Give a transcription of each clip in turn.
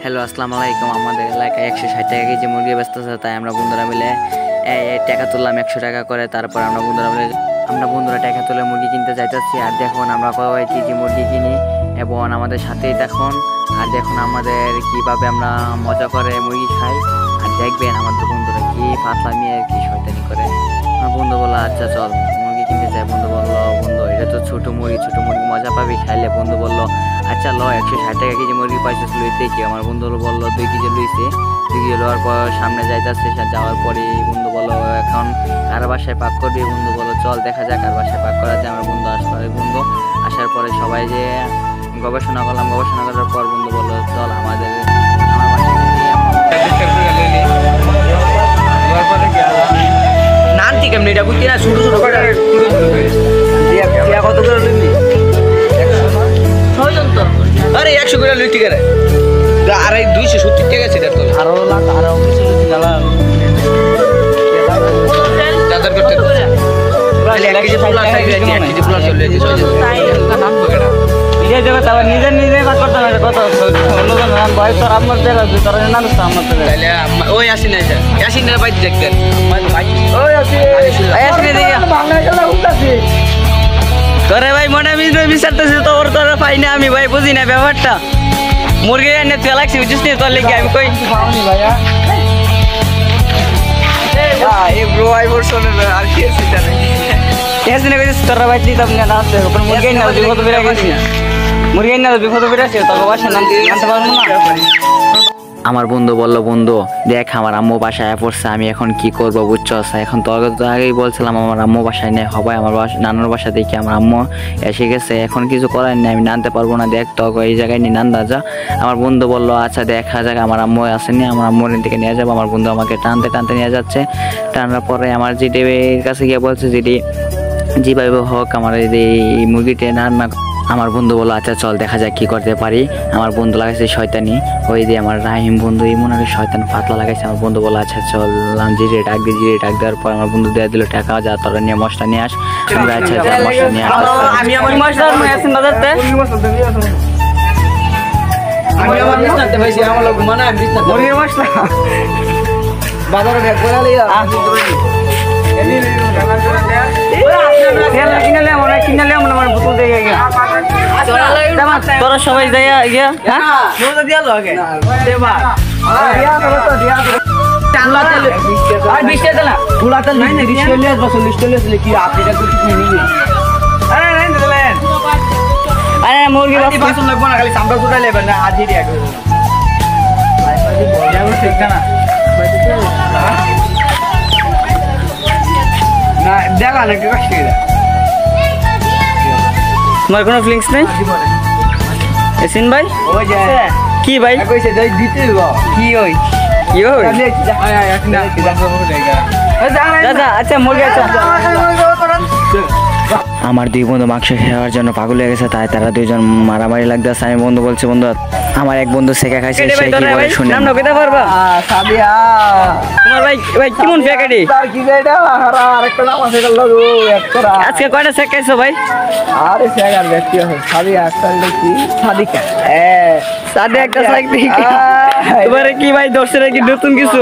Hello আসসালামু আলাইকুম। আমাদের এলাকায় 160 টাকা কেজি মুরগি ব্যস্ত আছে, তাই আমরা বন্ধুরা মিলে টাকা তুললাম 100 টাকা করে। তারপর আমরা বন্ধুরা টাকা তুলে মুরগি কিনতে যাইতেছি। আর দেখুন আমরা কয় কেজি মুরগি কিনি এবং আমাদের সাথেই দেখুন। আর দেখুন আমাদের কিভাবে আমরা মজা করে মুরগি খাই। আর দেখবেন আমাদের বন্ধুরা কি ফাতলামি আর কি শয়তানি করে। আমার বন্ধু বললো আচ্ছা চল মুরগি কিনতে যাই। বন্ধু বললো বন্ধু এটা তো ছোটো মুরগি মজা পাবি খাইলে। বন্ধু বললো আচ্ছা ল 160 টাকা কেজি মুরগি পাইছিস লই দেখি। আমার বন্ধু বললো 2 কেজি লইছে। 2 কেজি লওয়ার পর সামনে যাইতেছে, যাওয়ার পরে বন্ধু বললো এখন কার বাসায় পাক করবি। বন্ধু বললো চল দেখা যাক কার বাসায় পাক করা যায়। আমার বন্ধু বন্ধু আসার পরে সবাই যে গবেষণা করলাম। গবেষণা করার পর বন্ধু বললো চল আমার নানটি কেমনি এটা বুঝছি না, ছোটো ছোটো করে কত করে লইবি? আরে 100 করে লই ঠিক আছে। আর এই 270 টাকা আছে দেখো। আরো লাখ আরো 270 টাকা দাদর করতে তাহলে 1 কেজি প্লাস আছে, 1 কেজি প্লাস চলে যাচ্ছে। তাই নাম বকেডা নিজে দেবে তাহলে নিজে বাদ করতে না। কত লোকজন নাম ভাই তোর আমার দেলা তোর নাম তো আমার তো তাহলে ওই আসি না এটা আসি না ভাই দেখতেন আমার ভাই ওই আসি দেখি বাংলা গেল উঠতাছি তোরে ভাই মনে বিচারতেছি তো ওর তোরা পাই না। আমি ভাই বুঝি না ব্যাপারটা। মুরগি এনে তুই লাগছি বুঝিস নি তোর লেগে আমি কই ভাইয়া এই ব্রো আই বল শুনে আর কি আছে জানে কেসে না কইছিস তোরা ভাই তুই তুমি না আছে ওপর মুরগি না বিপদ বেরা গেছি। মুরগি না বিপদ বেরা আছে তোর বাসা নাম জানতে পারবো না। আমার বন্ধু বললো বন্ধু দেখ আমার আম্মু বাসায় পড়ছে, আমি এখন কি করবো বুঝছস। এখন তোর তো আগেই বলছিলাম আমার আম্মু বাসায় নেই, হবাই আমার নানুর বাসা দেখি আমার আম্মু এসে গেছে। এখন কিছু করার নেই, আমি নানতে পারবো না। দেখ তো এই জায়গায় নিয়ে নান্দা যা। আমার বন্ধু বললো আচ্ছা দেখা যাক আমার আম্মু আসেনি, আমার আম্মুর থেকে নিয়ে যাবো। আমার বন্ধু আমাকে টানতে টানতে নিয়ে যাচ্ছে। টানার পরে আমার জিডির কাছে গিয়ে বলছে জিডি যেভাবে হোক আমার এই মুরগিটা রান্না। আমার বন্ধু বললো আচ্ছা চল দেখা যাক কি করতে পারি। আমার বন্ধু লাগাইছে শয়তানি, ওই যে আমার রাহিম বন্ধু এই মনে হয় শয়তান ফাতলা লাগাইছে। আমার বন্ধু বললো আচ্ছা চল জিরে ডাক দেওয়ার পর আমার বন্ধু দিয়ে দিল টাকা যা তোরা নিয়ে মশলা নিয়ে আস। আমরা আচ্ছা মশলা নিয়ে আমি আমার মশলা আসেন বাজারতে আমি আমার বিছনাতে ভাইছি আমার লোক মানে আমি বিছনাতে মুরগির মশলা বাজারে ব্যাগ করে লইয়া এনি গানা করে দেয়া কিনালে আমার বোতল দিয়ে গিয়া তোরা সবাই যাইয়া গিয়া হ্যাঁ রোজা দিয়া লাগে দেবা দিয়া তো দিয়া টানলা তেল আর 20 টাকা না পুরা তেল 40 চল্লিশ কি আপনি এটা কিছু নিনি আরে নাই দিলেন আরে মুরগি বাস লাগবে না খালি সামরা ফুটাই লেবেন না আজই দিয়া করে ভাই ভাই বড় ঠিক না না দেখা না কি কষ্ট করে তোমার কোনো ফিলিংস নেই এসিন ভাই? ওই যে কি ভাই কইছে যাই দিতে দিব কি ওই কি ওই দাদা আচ্ছা মুরগি আচ্ছা আমার দুই বন্ধু মাংস খাওয়ার জন্য পাগল হয়ে গেছে, তাই তারা দুইজন মারামারি লাগতেছে। আমি বন্ধু বলছে বন্ধু আমার এক বন্ধু শেখা খাইছে সে কি বলে শুনে নাম নকিতে পারবা সাদিয়া তোমার ভাই ভাই কেমন প্যাকেটে তার কি এটা আরেকটা নাম আছে লাগো একটা আজকে কয়টা শেখ খাইছো ভাই? আরে শেখার ব্যক্তি আছে সাদিয়া একটা কি সাদিকা সাদিয়া একটা শেখ দেখি তোমারে কি ভাই দর্শনে কি নতুন কিছু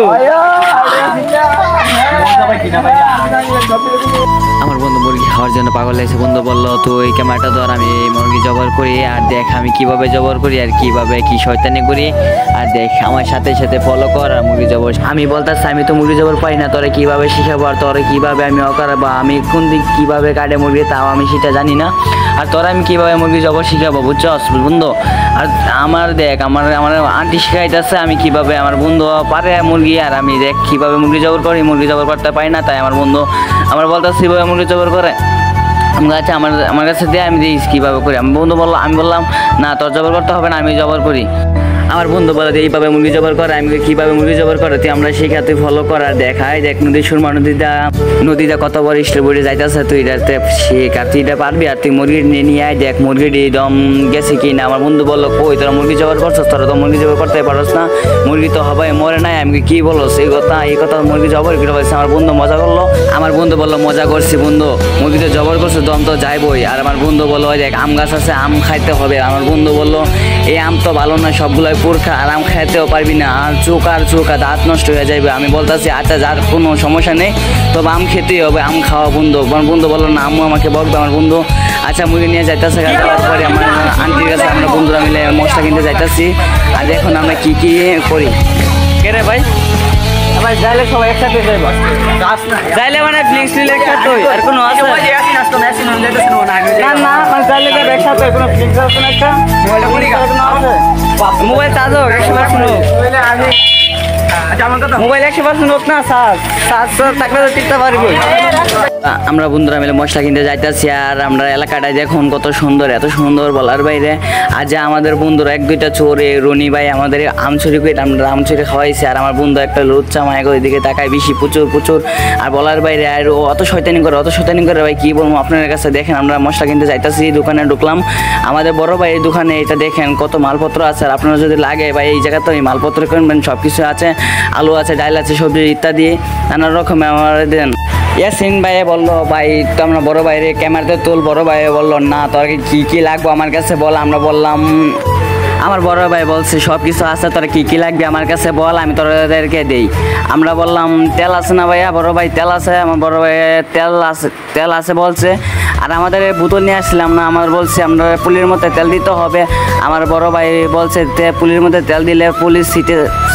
আমার বন্ধু মুরগি খাওয়ার জন্য পাগল হয়েছে। বন্ধু বললো তুই ক্যামেরাটা ধর আমি মুরগি জবর করি আর দেখ আমি কিভাবে জবর করি আর কিভাবে কি শয়তানি করি আর দেখ আমার সাথে সাথে ফলো কর আর মুরগি জবর। আমি বলতেছি আমি তো মুরগি জবর পাই না, তোরে কিভাবে শিখাবো আর তোরে কিভাবে আমি অকরাবো, আমি কোন দিক কিভাবে কাটে মুরগি তাও আমি সেটা জানি না। আর তোরা আমি কিভাবে মুরগি জবর শিখাবো বুঝছস বন্ধু। আর আমার দেখ আমার আন্টি শিখাইতেছে আমি কিভাবে আমার বন্ধু পারে মুরগি আর আমি দেখ কিভাবে মুরগি জবর করি। মুরগি জবর করতে পারি না, তাই আমার বন্ধু আমার বলতেছি কিভাবে মুরগি জবর করে আমার কাছে আমার কাছে দিয়ে আমি দিই কীভাবে করি। আমি বন্ধু বললো আমি বললাম না তোর জবর করতে হবে না আমি জবর করি। আমার বন্ধু বলে এইভাবে মুরগি জবর করে, আমি কীভাবে মুরগি জবর করে তুই আমরা শিখা তুই ফলো কর আর দেখাই দেখ নদীর সুরমা নদীটা কত বড় স্টোর বড়ে যাইতেছে তুই এটাতে শেখ আর তুই এটা পারবি আর তুই মুরগি নিয়ে আয় দেখ মুরগিটি দম গেছে কি না। আমার বন্ধু বললো কই তোরা মুরগি জবর করছস, তোরা তো মুরগি জবর করতে পারস না, মুরগি তো হবাই মরে নাই। আমি কি বলো এই কথা মুরগি জবর করে বলছে। আমার বন্ধু মজা করলো, আমার বন্ধু বললো মজা করছি বন্ধু মুরগি তো জবর করছো দম তো যাইবই। আর আমার বন্ধু বললো দেখ আম গাছ আছে আম খাইতে হবে। আমার বন্ধু বললো এই আম তো ভালো না সবগুলাই ভরপুর আরাম খাইতেও পারবি না, আর চোখা দাঁত নষ্ট হয়ে যাবে। আমি বলতেছি আচ্ছা যার কোনো সমস্যা নেই, তবে আম খেতেই হবে, আম খাওয়া বন্ধু। আমার বন্ধু বললো না আম্মু আমাকে বকবে। আমার বন্ধু আচ্ছা মুড়ি নিয়ে যাইতেছে, যাওয়ার পরে আমার আন্টির কাছে আমরা বন্ধুরা মিলে মশলা কিনতে যাইতেছি। আর এখন আমরা কি কি করি কে রে ভাই, ভাই যাইলে সবাই একসাথে যাইব, যাইলে মানে ফ্লিক্স নিলে একসাথে আর কোনো আছে না, না মানে যাইলে যাবে একসাথে, কোনো ফ্লিক্স আছে না, একটা মোবাইল চার্জ হোক 100% মোবাইল 100% হোক না, চার্জ থাকলে তো টিকতে পারবো। আমরা বন্ধুরা মিলে মশলা কিনতে যাইতেছি, আর আমরা এলাকাটায় দেখুন কত সুন্দর, এত সুন্দর বলার বাইরে। আজ আমাদের বন্ধুরা 1-2টা চোরে রনি ভাই আমাদের আম চুরি করে আমরা আম চুরি খাওয়াইছে, আর আমার বন্ধু একটা লুচ্চা মায়া করে দিকে তাকায় বেশি প্রচুর আর বলার বাইরে। আর অত শয়তানি করে ভাই কি বলবো আপনার কাছে। দেখেন আমরা মশলা কিনতে যাইতেছি, দোকানে ঢুকলাম, আমাদের বড় ভাই দোকানে এটা দেখেন কত মালপত্র আছে। আর আপনারা যদি লাগে ভাই এই জায়গাতে এই মালপত্র কিনবেন, সব কিছু আছে, আলু আছে, ডাল আছে, সবজি ইত্যাদি নানা রকমের আমার দেন। ইয়াসিন ভাই বললো ভাই তো আমরা বড় ভাইরে ক্যামেরাতে তুল, বড় ভাই বললো না তোর কি লাগবে আমার কাছে বল। আমরা বললাম আমার বড় ভাই বলছে সব কিছু আছে, তোর কি লাগবে আমার কাছে বল, আমি তোদেরকে দেই। আমরা বললাম তেল আছে না ভাইয়া, বড় ভাই তেল আছে। আমার বড় ভাই তেল আছে বলছে। আর আমাদের বোতল নিয়ে আসছিলাম না, আমার বলছে আমরা পুলির মধ্যে তেল দিতে হবে। আমার বড় ভাই বলছে পুলির মধ্যে তেল দিলে পুলিশ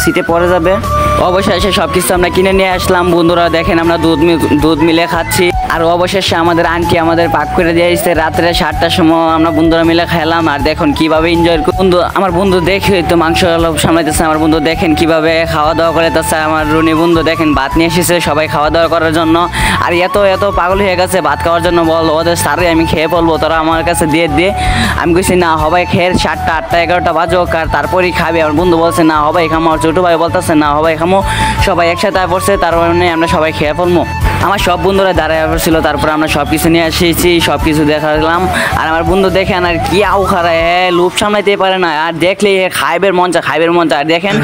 সিটে পড়ে যাবে। অবশেষে সব কিছু আমরা কিনে নিয়ে আসলাম বন্ধুরা। দেখেন আমরা দুধ মিলে খাচ্ছি। আর অবশেষে আমাদের আন্টি আমাদের পাক করে দিয়েছে, রাত্রে 7টার সময় আমরা বন্ধুরা মিলে খাইলাম। আর দেখুন কিভাবে এনজয় আমার বন্ধু দেখে তো মাংস সামলাইতেছে, আমার বন্ধু দেখেন কিভাবে খাওয়া দাওয়া করতেছে। আমার রুনি বন্ধু দেখেন ভাত নিয়ে এসেছে সবাই খাওয়া দাওয়া করার জন্য। আর এত পাগল হয়ে গেছে ভাত খাওয়ার জন্য, বল ওদের সারে আমি খেয়ে বলবো, তোরা আমার কাছে দিয়ে আমি কইছি না হবাই খেয়ে 7টা 8টা 11টা বাজুক আর তারপরেই খাবে। আমার বন্ধু বলছে না হবাই খামো, আর ছোটো ভাই বলতেছে না হবাই খামো, সবাই একসাথে পড়ছে, তার মানে আমরা সবাই খেয়ে ফেলবো। আমার সব বন্ধুরা দাঁড়ায় ছিল, তারপরে আমরা সব কিছু নিয়ে এসেছি, সব কিছু দেখালাম। আর আমার বন্ধু দেখেন আর কি আউ খারায়, লোভ সামলাইতে পারে না, আর দেখলে খাইবের মন চা। আর দেখেন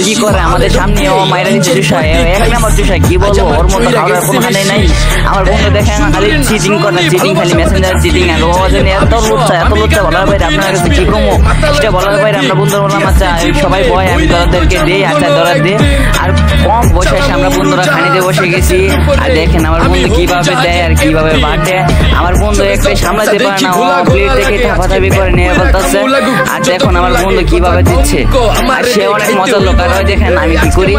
কি করে আমাদের সামনে ও মাইরা নিচ্ছে চুষায়, 1 নম্বর চুষায়, কি বলবো ওর মতো খাওয়ার কোনো হানে নাই। আমার বন্ধু দেখেন খালি চিটিং করে, খালি মেসেঞ্জার চিটিং। আর ও যেন এত লুচ্ছা বলার বাইরে, আপনার কাছে কি কমো সেটা বলার বাইরে। আমরা বন্ধুরা বললাম আচ্ছা সবাই বয় আমি তোদেরকে দিই, আচ্ছা তোরা দে। আর কম বসে এসে আমরা বন্ধুরা খানিতে বসে গেছি। আর দেখেন আমার বন্ধু কিভাবে দেয় আর কিভাবে বাটে। আমার বন্ধু একটা সামলাতে পারে না, ও প্লেট থেকে থাপাথাপি করে নিয়ে বলতেছে। আর দেখুন আমার বন্ধু কিভাবে দিচ্ছে, আর সে অনেক মজার লোক। আর দেখেন আমি কি করি,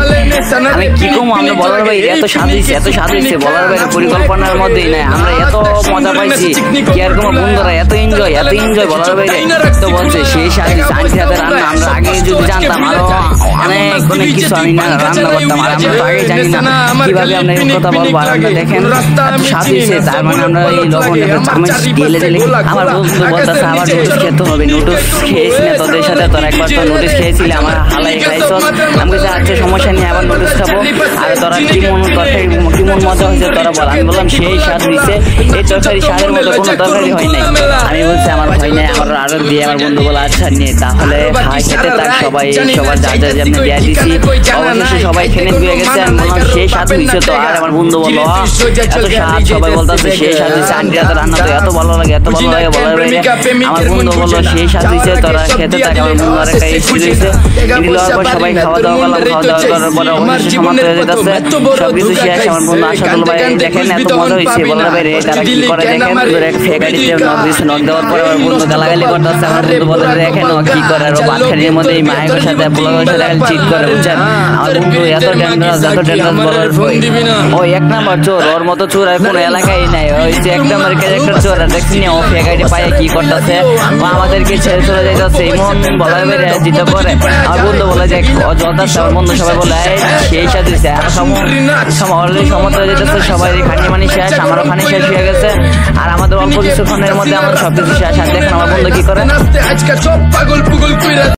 আমি কি কম, আমরা বলার বাইরে এত সাজিয়েছে বলার বাইরে, পরিকল্পনার মধ্যেই নাই। আমরা এত মজা পাইছি কি আর কোনো বন্ধুরা এত এনজয় বলার বাইরে। তো বলছে সেই সাজিয়েছে আন্টির হাতে রান্না, আমরা আগে যদি জানতাম আরো অনেক কিছু আমি না রান্না করতাম। আর আমরা তো আগে জানি না কিভাবে আমরা এই কথা বলবো। আর আমরা দেখেন সাজিয়েছে, তার মানে আমরা এই লবণটা চামচ ঢেলে আমার বন্ধু বলতেছে আবার নুডলস খেতে হবে। নুডলস খেয়েছি না তোদের সাথে, তোর একবার তো নুডলস খেয়েছিলি, আমার হালাই খাইছ। আমি বলছি আচ্ছা সমস্যা নিয়ে আবার নুডলস খাবো। আর তোরা কেমন মজা হয়েছে তোরা বল। আমি বললাম সেই স্বাদ দিচ্ছে, এই তরকারি স্বাদের মতো কোনো তরকারি হয় নাই। আমি বলছি আমার হয় নাই, আমার আরো দিয়ে। আমার বন্ধু বলে আচ্ছা নিয়ে তাহলে খাই খেতে থাক, সবার যা যেমনি দিয়ে দিছি। অবশেষে সবাই খেয়ে দিয়ে গেছে। আমি বললাম সেই স্বাদ দিচ্ছে তো। আর আমার বন্ধু বললো এত স্বাদ, সবাই বলতেছে সেই স্বাদ দিচ্ছে, আন্টির হাতে রান্না তো এত ভালো লাগে বলার বাইরে। আমার বন্ধু বললো সেই স্বাদ দিচ্ছে, তোরা খেতে থাক। আমার বন্ধু আর একটা এসে দিয়েছে, দেওয়ার পর সবাই খাওয়া দাওয়া করলাম। খাওয়া দাওয়া করার পরে অবশেষে সমাপ্ত হয়ে যেতেছে, সবকিছু শেষ। আমার বন্ধু আশাদুল ভাই দেখেন এত মজা হয়েছে বলার বাইরে। তারা কি করে দেখেন, ফেকারিতে নখ দিচ্ছে, নখ দেওয়ার পরে আমার বন্ধু গালাগালি করতেছে। আমার বন্ধু বলে দেখেন কি করে, আর ভাত খানির মধ্যে এই মায়ের সাথে পোলাগের সাথে চিট করে, বুঝছেন। আমার বন্ধু এত ডেঞ্জারাস বলার ও 1 নম্বর চোর, ওর মতো চোর আর কোনো এলাকায় নাই। ওই যে 1 নম্বর ক্যারেক্টার চোর। আর দেখছি ও ফেকারি পায়ে কি করতেছে, ও আমাদেরকে ছেড়ে চলে যাইতেছে, এমন বলার বাইরে জিতে করে। আমার বন্ধু বলে যে জলদাস, আমার বন্ধু সবাই বলে সেই সাথে অলরেডি সমত হয়ে যেতেছে, সবাই খানি মানি শেষ, আমারও খানি শেষ হয়ে গেছে। আর আমাদের অল্প কিছুক্ষণের মধ্যে আমাদের সবকিছু শেষ। আর দেখেন আমার বন্ধু কি করে।